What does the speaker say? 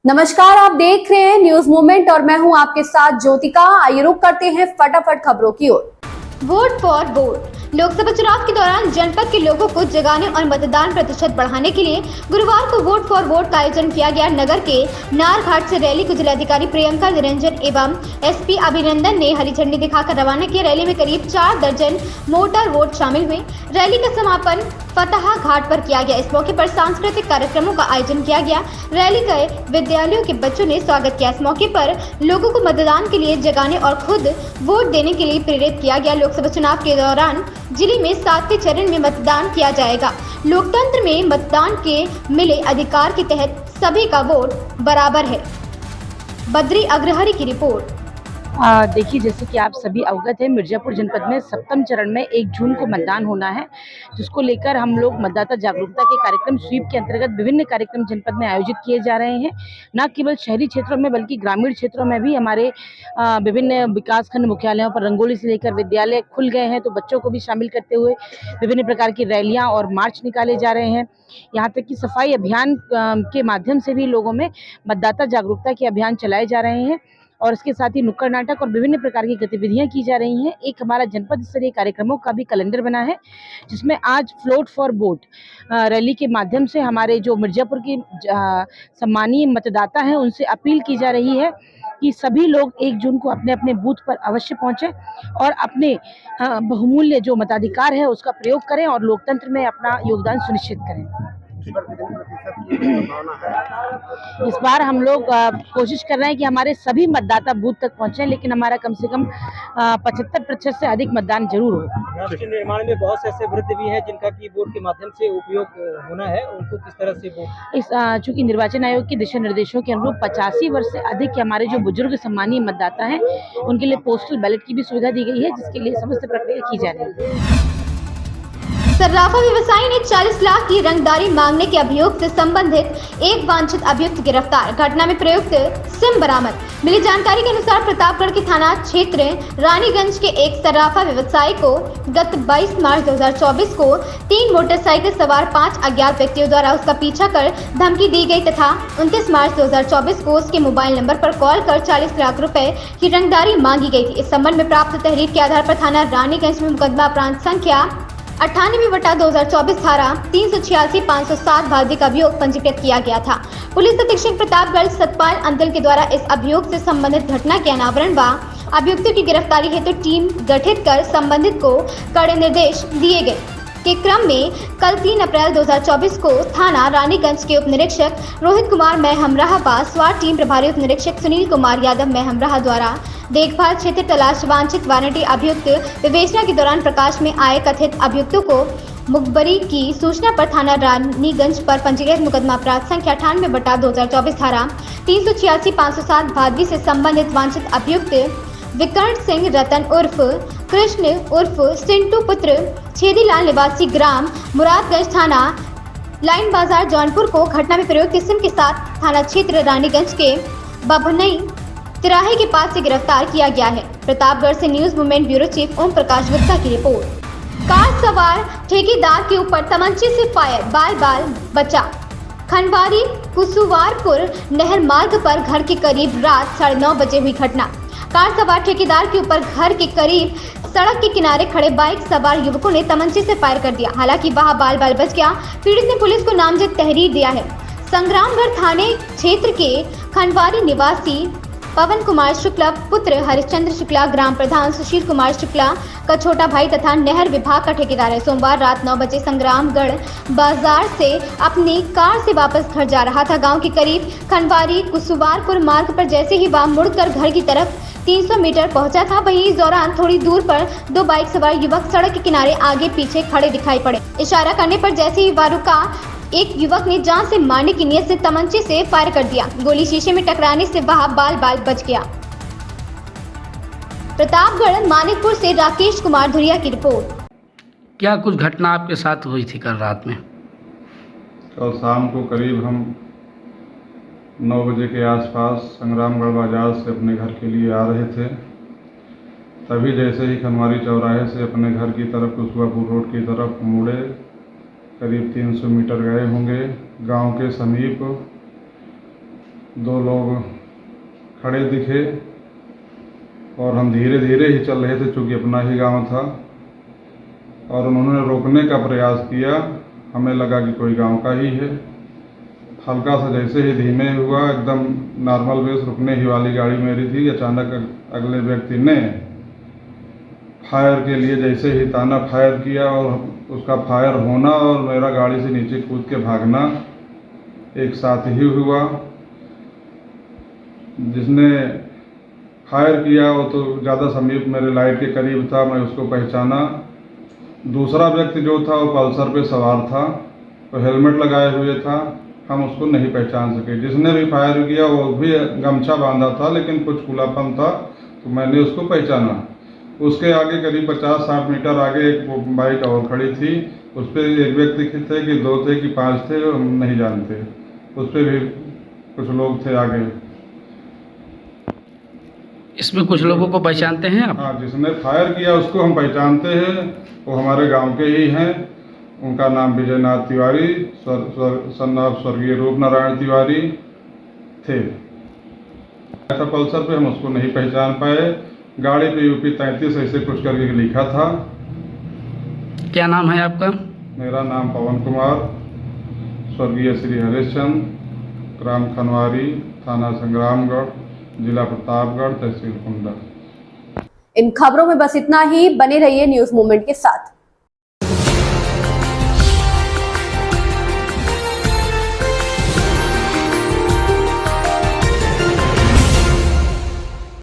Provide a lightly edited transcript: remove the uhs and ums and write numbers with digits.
नमस्कार, आप देख रहे हैं न्यूज मूवमेंट और मैं हूं आपके साथ ज्योतिका। आइए रुक करते हैं फटाफट खबरों की ओर। Vote for vote. लोकसभा चुनाव के दौरान जनपद के लोगों को जगाने और मतदान प्रतिशत बढ़ाने के लिए गुरुवार को वोट फॉर वोट का आयोजन किया गया। नगर के नारघाट से रैली को जिलाधिकारी प्रियंका निरंजन एवं एसपी अभिनंदन ने हरी झंडी दिखाकर रवाना किया। रैली में करीब 4 दर्जन मोटर वोट शामिल हुए। रैली का समापन फतहा घाट पर किया गया। इस मौके पर सांस्कृतिक कार्यक्रमों का आयोजन किया गया। रैली के विद्यालयों के बच्चों ने स्वागत किया। इस मौके पर लोगों को मतदान के लिए जगाने और खुद वोट देने के लिए प्रेरित किया गया। लोकसभा चुनाव के दौरान जिले में 7वें चरण में मतदान किया जाएगा। लोकतंत्र में मतदान के मिले अधिकार के तहत सभी का वोट बराबर है। बद्री अग्रहरी की रिपोर्ट। देखिए, जैसे कि आप सभी अवगत हैं, मिर्जापुर जनपद में 7वें चरण में 1 जून को मतदान होना है, जिसको लेकर हम लोग मतदाता जागरूकता के कार्यक्रम स्वीप के अंतर्गत विभिन्न कार्यक्रम जनपद में आयोजित किए जा रहे हैं। न केवल शहरी क्षेत्रों में बल्कि ग्रामीण क्षेत्रों में भी हमारे विभिन्न विकासखंड मुख्यालयों पर रंगोली से लेकर विद्यालय खुल गए हैं, तो बच्चों को भी शामिल करते हुए विभिन्न प्रकार की रैलियाँ और मार्च निकाले जा रहे हैं। यहाँ तक कि सफाई अभियान के माध्यम से भी लोगों में मतदाता जागरूकता के अभियान चलाए जा रहे हैं और इसके साथ ही नुक्कड़ नाटक और विभिन्न प्रकार की गतिविधियां की जा रही हैं। एक हमारा जनपद स्तरीय कार्यक्रमों का भी कैलेंडर बना है, जिसमें आज फ्लोट फॉर वोट रैली के माध्यम से हमारे जो मिर्जापुर के सम्मानीय मतदाता हैं उनसे अपील की जा रही है कि सभी लोग 1 जून को अपने अपने बूथ पर अवश्य पहुंचें और अपने बहुमूल्य जो मताधिकार है उसका प्रयोग करें और लोकतंत्र में अपना योगदान सुनिश्चित करें। इस बार हम लोग कोशिश कर रहे हैं कि हमारे सभी मतदाता बूथ तक पहुंचे, लेकिन हमारा कम से कम 75% से अधिक मतदान जरूर हो। राष्ट्र निर्माण में बहुत से ऐसे वृद्ध भी हैं जिनका की वोट के माध्यम से उपयोग होना है, उनको किस तरह से वोट चूंकि निर्वाचन आयोग के दिशा निर्देशों के अनुरूप 85 वर्ष से अधिक के हमारे जो बुजुर्ग सम्मानीय मतदाता हैं उनके लिए पोस्टल बैलेट की भी सुविधा दी गई है, जिसके लिए समस्त प्रक्रिया की जा रही है। सर्राफा व्यवसायी ने 40 लाख की रंगदारी मांगने के अभियोग से संबंधित एक वांछित अभियुक्त गिरफ्तार। घटना में प्रयुक्त सिम बरामद। मिली जानकारी के अनुसार प्रतापगढ़ के थाना क्षेत्र रानीगंज के एक सर्राफा व्यवसायी को गत 22 मार्च 2024 को 3 मोटरसाइकिल सवार 5 अज्ञात व्यक्तियों द्वारा उसका पीछा कर धमकी दी गई तथा 29 मार्च 2024 को उसके मोबाइल नंबर पर कॉल कर 40 लाख रुपए की रंगदारी मांगी गई थी। इस संबंध में प्राप्त तहरीर के आधार पर थाना रानीगंज में मुकदमा अपराध संख्या 98/2024 धारा 386-507 भादवी का अभियोग पंजीकृत किया गया था। पुलिस अधीक्षक प्रतापगढ़ सतपाल अंतल के द्वारा इस अभियोग से संबंधित घटना के अनावरण व अभियुक्तों की गिरफ्तारी हेतु टीम गठित कर संबंधित को कड़े निर्देश दिए गए के क्रम में कल 3 अप्रैल 2024 को थाना रानीगंज के उप निरीक्षक रोहित कुमार महमराह व स्वाट टीम प्रभारी उप निरीक्षक सुनील कुमार यादव महमराह द्वारा देखभाल क्षेत्र तलाश वांछित वारंटी अभियुक्त विवेचना के दौरान प्रकाश में आए कथित अभियुक्तों को मुखबरी की सूचना पर थाना रानीगंज पर पंजीकृत मुकदमा अपराध संख्या 98/2024 धारा 386-507 भादवी से संबंधित वांछित अभियुक्त विकर्ण सिंह रतन उर्फ कृष्ण उर्फ सिंटू पुत्र छेदीलाल निवासी ग्राम मुरादगंज थाना लाइन बाजार जौनपुर को घटना में प्रयुक्त किस्म के साथ थाना क्षेत्र रानीगंज के बभनई तिराहे के पास से गिरफ्तार किया गया है। प्रतापगढ़ से news movement bureau chief Om Prakash Gupta की रिपोर्ट। कार सवार ठेकेदार के ऊपर तमंचे से फायर, बाल बाल बचा। खंडवारी कुसुवारपुर नहर मार्ग पर घर के करीब रात 9:30 बजे हुई घटना। कार सवार ठेकेदार के ऊपर घर के करीब सड़क के किनारे खड़े बाइक सवार युवकों ने तमंचे से फायर कर दिया। हालांकि वहां बाल बाल बच गया। पीड़ित ने पुलिस को नामजद तहरीर दिया है। संग्रामगढ़ थाने क्षेत्र के खंडवारी निवासी पवन कुमार शुक्ला पुत्र हरिश्चंद्र शुक्ला ग्राम प्रधान सुशील कुमार शुक्ला का छोटा भाई तथा नहर विभाग का ठेकेदार है। सोमवार रात 9 बजे संग्रामगढ़ बाजार से अपनी कार से वापस घर जा रहा था। गांव के करीब खंडवारी कुसुवारपुर मार्ग पर जैसे ही वह मुड़कर घर की तरफ 300 मीटर पहुंचा था, वहीं इस दौरान थोड़ी दूर पर 2 बाइक सवार युवक सड़क के किनारे आगे पीछे खड़े दिखाई पड़े। इशारा करने पर जैसे ही वह रुका, एक युवक ने जान से मारने की नीयत से तमंचे से फायर कर दिया। गोली शीशे में टकराने से वह बाल बाल बच गया। प्रतापगढ़ मानिकपुर से राकेश कुमार धुरिया की रिपोर्ट। क्या कुछ घटना आपके साथ हुई थी कल रात में? कल शाम को करीब हम 9 बजे के आसपास संग्रामगढ़ बाजार से अपने घर के लिए आ रहे थे। तभी जैसे ही खनवारी चौराहे से अपने घर की तरफ कुसुवापुर रोड की तरफ मुड़े, करीब 300 मीटर गए होंगे, गांव के समीप दो लोग खड़े दिखे और हम धीरे धीरे ही चल रहे थे चूँकि अपना ही गांव था, और उन्होंने रोकने का प्रयास किया। हमें लगा कि कोई गांव का ही है। हल्का सा जैसे ही धीमे हुआ, एकदम नॉर्मल बेस रुकने ही वाली गाड़ी मेरी थी, अचानक अगले व्यक्ति ने फायर के लिए जैसे ही ताना फायर किया, और उसका फायर होना और मेरा गाड़ी से नीचे कूद के भागना एक साथ ही हुआ। जिसने फायर किया वो तो ज़्यादा समीप मेरे लाइट के करीब था, मैं उसको पहचाना। दूसरा व्यक्ति जो था वो पल्सर पे सवार था, तो हेलमेट लगाए हुए था, हम उसको नहीं पहचान सके। जिसने भी फायर किया वो भी गमछा बांधा था, लेकिन कुछ खुलापन था, तो मैंने उसको पहचाना। उसके आगे करीब 50-60 मीटर आगे एक बाइक और खड़ी थी, उस पर एक व्यक्ति थे कि 2 थे कि 5 थे, हम नहीं जानते। उस पर भी कुछ लोग थे आगे। इसमें कुछ लोगों को पहचानते हैं आप? हाँ, जिसने फायर किया उसको हम पहचानते हैं, वो हमारे गांव के ही हैं। उनका नाम विजयनाथ तिवारी, सन ऑफ स्वर्गीय रूप नारायण तिवारी थे। ऐसा पल्सर पे हम उसको नहीं पहचान पाए। गाड़ी पे यूपी 33 ऐसे कुछ करके लिखा था। क्या नाम है आपका? मेरा नाम पवन कुमार, स्वर्गीय श्री हरिश्चंद्र, ग्राम खनवारी, थाना संग्रामगढ़, जिला प्रतापगढ़, तहसील कुंडा। इन खबरों में बस इतना ही। बने रहिए न्यूज मूवमेंट के साथ।